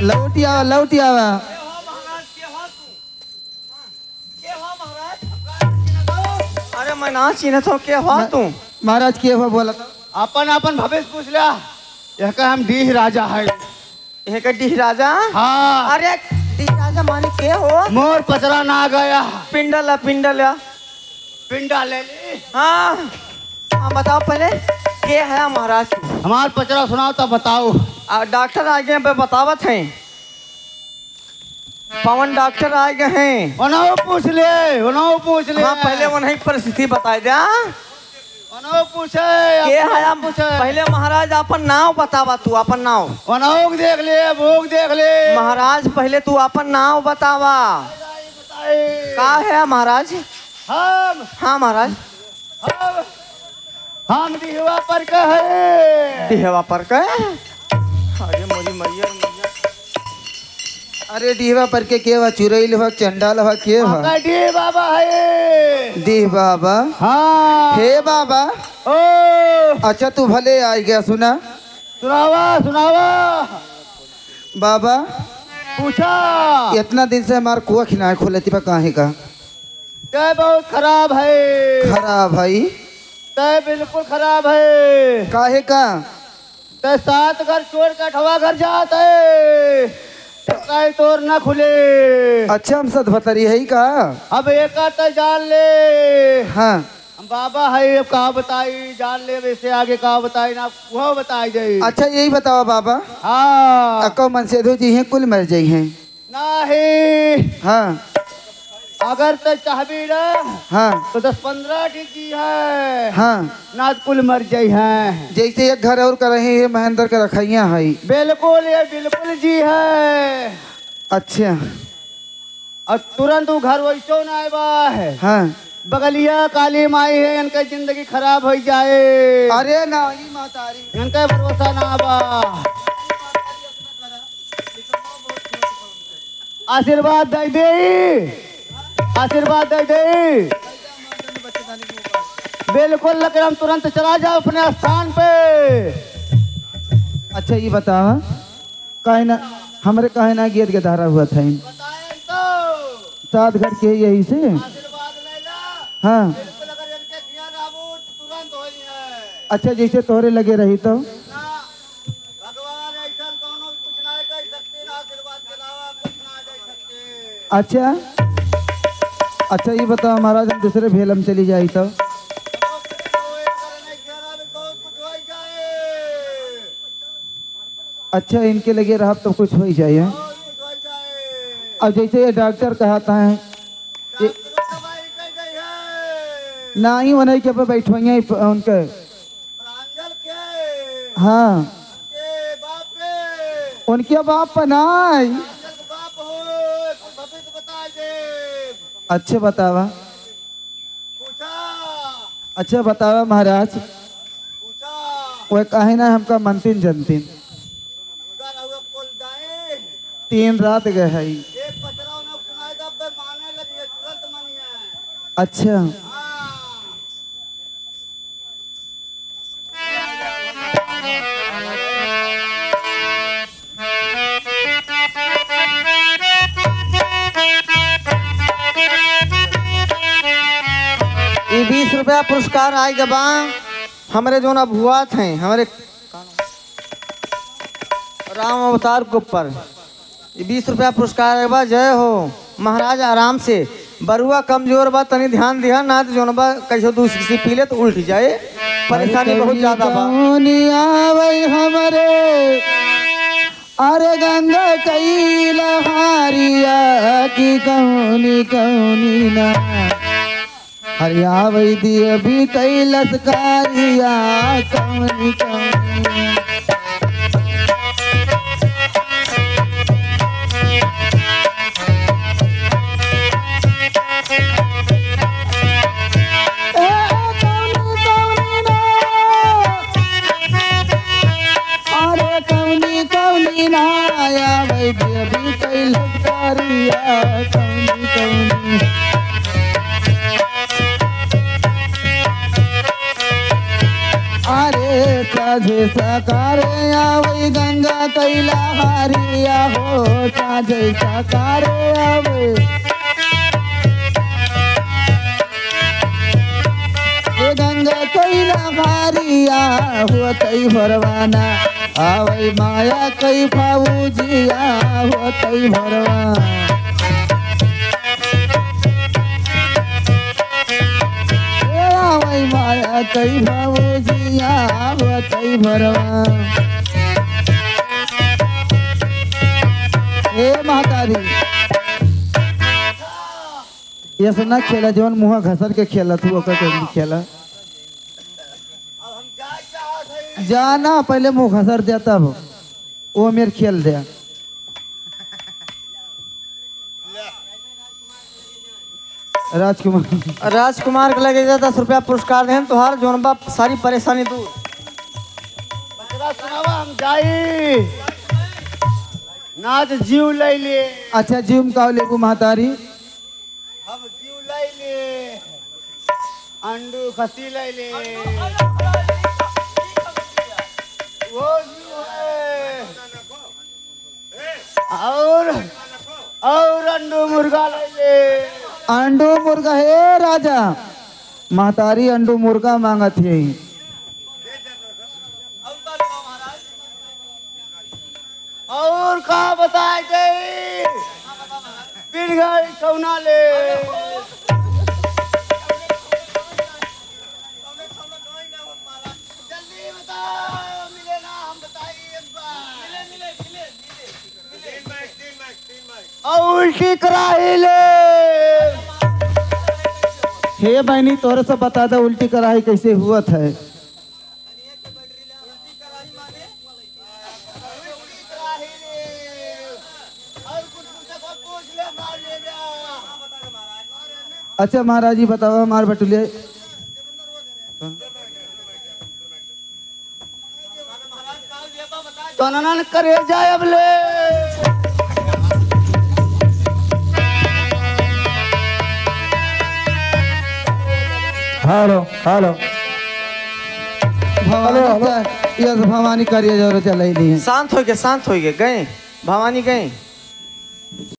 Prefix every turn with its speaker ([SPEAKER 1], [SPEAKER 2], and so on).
[SPEAKER 1] लौटी आवा लौटी आवा।
[SPEAKER 2] अरे मैं ना चिन्हत हूँ के हो तू?
[SPEAKER 1] महाराज के हुआ बोला था?
[SPEAKER 3] अपन अपन भवेश पूछ लिया। यह का हम डीह राजा है।
[SPEAKER 2] यह का डीह राजा?
[SPEAKER 3] हाँ।
[SPEAKER 2] अरे डीह राजा माने के हो?
[SPEAKER 3] मोर पचरा ना गया।
[SPEAKER 2] पिंडल पिंडल
[SPEAKER 3] पिंडा ले ली।
[SPEAKER 2] हाँ हाँ बताओ पहले के है महाराज?
[SPEAKER 3] हमार पचरा सुनाओ तो बताओ।
[SPEAKER 2] डॉक्टर आ गए पे बतावत हैं। पवन डॉक्टर आ गए हैं।
[SPEAKER 3] उन्हों पूछ ले उन्हों पूछ ले।
[SPEAKER 2] हाँ पहले उन्हें परिस्थिति बताए दिया।
[SPEAKER 3] उन्हों पूछे
[SPEAKER 2] के है पहले महाराज अपन नाव बतावा तू अपन नाव।
[SPEAKER 3] उन्हों देख ले भूख देख ले।
[SPEAKER 2] महाराज पहले तू अपन नाव बतावा। का है महाराज?
[SPEAKER 3] हम
[SPEAKER 2] हाँ महाराज
[SPEAKER 3] हम डिहवा पर कहे।
[SPEAKER 2] डिहवा पर कहे? अरे मोरी मैया
[SPEAKER 1] अरे डीहवा पर के हुआ? चुरैल हुआ चंडाल हुआ के हुआ?
[SPEAKER 3] डीह बाबा है।
[SPEAKER 1] डीह बाबा?
[SPEAKER 3] हाँ।
[SPEAKER 1] हे बाबा।
[SPEAKER 3] ओ
[SPEAKER 1] अच्छा तू भले आ गया। सुना
[SPEAKER 3] सुनावा सुनावा।
[SPEAKER 1] बाबा
[SPEAKER 3] पूछा।
[SPEAKER 1] इतना दिन से हमारा कुआ खिनाए खोले थी कहाँ का?
[SPEAKER 3] तय बहुत खराब है।
[SPEAKER 1] खराब भाई?
[SPEAKER 3] तय बिल्कुल खराब है।
[SPEAKER 1] काहे का?
[SPEAKER 3] तय 7 घर छोड़ कर 8वां घर जाता है। तोर न खुले।
[SPEAKER 1] अच्छा हम सद भतरी है का?
[SPEAKER 3] अब एक तो जान ले।
[SPEAKER 1] हाँ
[SPEAKER 3] हम बाबा है। अब कहा बताई जान ले। वैसे आगे कहा बताई ना वो बताई जाए।
[SPEAKER 1] अच्छा यही बताओ बाबा।
[SPEAKER 3] हाँ
[SPEAKER 1] अको मन से जी हैं कुल मर जाई हैं?
[SPEAKER 3] नहीं।
[SPEAKER 1] हाँ
[SPEAKER 3] अगर तो चाहबी ना
[SPEAKER 1] हाँ
[SPEAKER 3] तो 10-15 ठीक जी है।
[SPEAKER 1] हाँ
[SPEAKER 3] ना कुल मर जाई हैं।
[SPEAKER 1] जैसे एक घर और कर रहे हैं महेंद्र के रखैया है।
[SPEAKER 3] बिल्कुल ये बिल्कुल जी है।
[SPEAKER 1] अच्छा
[SPEAKER 3] और तुरंत वो घर वैसो ना आया है।
[SPEAKER 1] हाँ
[SPEAKER 3] बगलिया काली माई है। इनका जिंदगी खराब हो जाए।
[SPEAKER 1] अरे नहीं मातारी
[SPEAKER 3] इनका भरोसा ना आवा। आशीर्वाद दे दे। आशीर्वाद दे दे। बिल्कुल लेकिन हम तुरंत चला जाओ अपने स्थान पे।
[SPEAKER 1] अच्छा ये बताओ काहे ना हमारे काहे ना गेट के धारा हुआ था? 7 घर के यही से।
[SPEAKER 3] आशीर्वाद ले ला।
[SPEAKER 1] हाँ
[SPEAKER 3] बिल्कुल अगर इनके ध्यान आबू तुरंत हो जाए।
[SPEAKER 1] अच्छा जैसे तोहरे लगे रही तो?
[SPEAKER 3] ना भगवान ऐसा दोनों कुछ ना कर सकते। आशीर्वाद के अलावा कुछ ना कर सकते।
[SPEAKER 1] अच्छा अच्छा ये बताओ महाराज हम दूसरे भेलम चली जाई तो? अच्छा इनके लगे रहा तो कुछ हो ही जाए। अब जैसे ये डॉक्टर कहता है ना ही उन्हें के पे बैठवाइए उनके। हाँ उनके बाप बनाई। अच्छा बतावा। अच्छा बतावा महाराज वह काहे ना हमका मनतीन जनतीन 3 रात गए है। अच्छा
[SPEAKER 2] ये 20 रुपया पुरस्कार आएगा बा हमारे जो ना भुआ थे हमारे राम अवतार के ऊपर। ये 20 रुपया पुरस्कार आएगा बा। जय हो महाराज। आराम से बरुआ कमजोर बा तनी ध्यान दिया ना तो जोन बा कैसे दूसरी से पी ले तो उल्ट जाए। परेशानी बहुत ज्यादा बा।
[SPEAKER 1] हमारे अरे गंगा कैला हारिया की कौनी कौनी ना हरिया वैद्य भी कैलस कारिया कौनी कौनी। अरे कौनी कौनी ना आया वैद्य भी कैलस कारिया कौनी कौनी। अरे साझे सकारे आवे गंगा कैला हारिया हो साझे सकारे आवे गंगा कैला हारिया हो तई भरवाना आवे माया कई फाऊजिया हो तई भरवाना माया कई भावजिया कई भरवा ए महतारी ये सुना खेला जवन मुँह घसर के खेला तू ओकर के खेला
[SPEAKER 3] अब हम क्या चाहत है
[SPEAKER 1] जाना पहले मुँह घसर दिया तब वो मेरे खेल दिया राजकुमार
[SPEAKER 2] राजकुमार के लगे 10 रुपया पुरस्कार दें तुहार जोन बा सारी परेशानी दूर।
[SPEAKER 3] बचरा सुनावा हम जाई नाच जीव ले लिए
[SPEAKER 1] अच्छा जीव का लेबू महतारी
[SPEAKER 3] हम जीव ले लिए अंडू खसी ले लिए वो जीव है और अंडू मुर्गा ले लिए
[SPEAKER 1] अंडू मुर्गा हे राजा महतारी अंडू मुर्गा मांगत है
[SPEAKER 3] और का बताए गई बिरगाड़ी कौना ले जल्दी बताओ मिले ना हम बताइए एक बार और उल्टी कराही ले
[SPEAKER 1] हे बहनी तोरे से बता दे उल्टी कढ़ाई कैसे हुआ था अच्छा महाराज जी बताओ हमारे बटुलिया
[SPEAKER 3] तो ननन करे जाए अब ले
[SPEAKER 1] हेलो हेलो भवानी करिए जरूर चल
[SPEAKER 2] शांत हो गए गए भवानी गए।